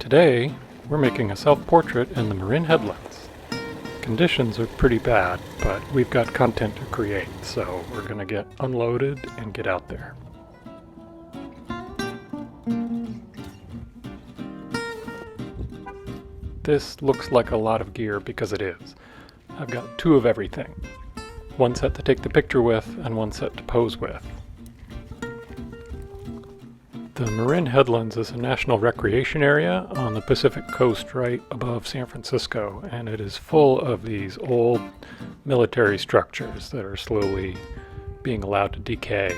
Today, we're making a self-portrait in the Marin Headlands. Conditions are pretty bad, but we've got content to create, so we're going to get unloaded and get out there. This looks like a lot of gear because it is. I've got two of everything. One set to take the picture with and one set to pose with. The Marin Headlands is a national recreation area on the Pacific coast right above San Francisco, and it is full of these old military structures that are slowly being allowed to decay.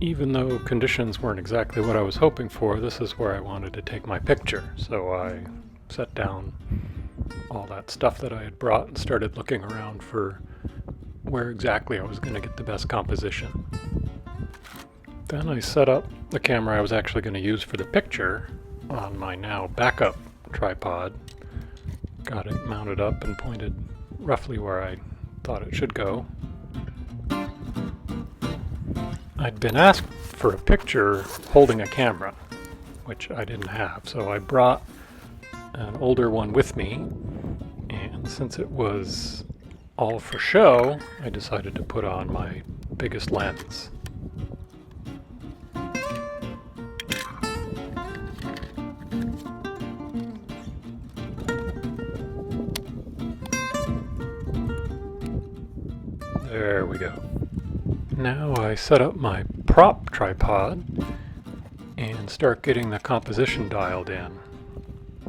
Even though conditions weren't exactly what I was hoping for, this is where I wanted to take my picture, so I set down all that stuff that I had brought and started looking around for where exactly I was going to get the best composition. Then I set up the camera I was actually going to use for the picture on my now backup tripod. Got it mounted up and pointed roughly where I thought it should go. I'd been asked for a picture holding a camera, which I didn't have, so I brought an older one with me, and since it was all for show, I decided to put on my biggest lens. There we go. Now I set up my prop tripod and start getting the composition dialed in.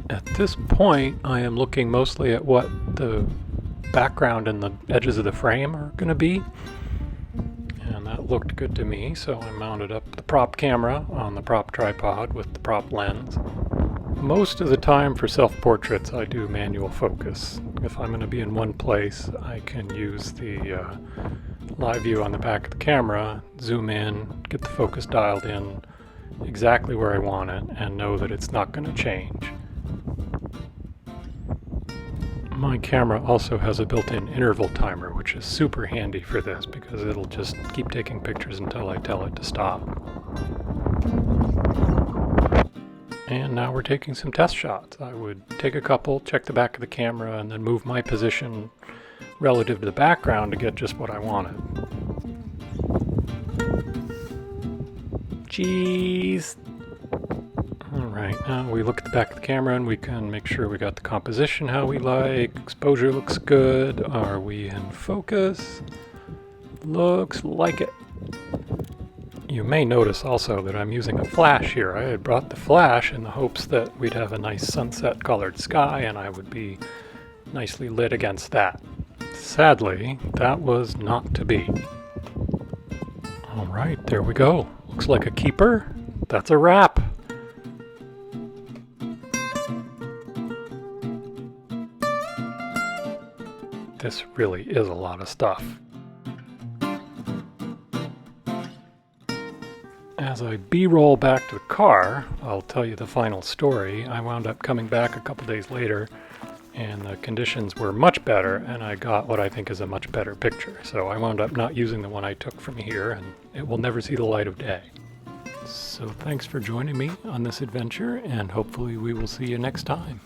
At this point, I am looking mostly at what the background and the edges of the frame are going to be. And that looked good to me, so I mounted up the prop camera on the prop tripod with the prop lens. Most of the time for self-portraits I do manual focus. If I'm going to be in one place, I can use the live view on the back of the camera, zoom in, get the focus dialed in exactly where I want it, and know that it's not going to change. My camera also has a built-in interval timer, which is super handy for this because it'll just keep taking pictures until I tell it to stop. And now we're taking some test shots. I would take a couple, check the back of the camera, and then move my position relative to the background to get just what I wanted. Jeez! Alright, now we look at the back of the camera and we can make sure we got the composition how we like. Exposure looks good. Are we in focus? Looks like it. You may notice also that I'm using a flash here. I had brought the flash in the hopes that we'd have a nice sunset colored sky and I would be nicely lit against that. Sadly, that was not to be. Alright, there we go. Looks like a keeper. That's a wrap. This really is a lot of stuff. As I B-roll back to the car, I'll tell you the final story. I wound up coming back a couple days later and the conditions were much better and I got what I think is a much better picture. So I wound up not using the one I took from here and it will never see the light of day. So thanks for joining me on this adventure and hopefully we will see you next time.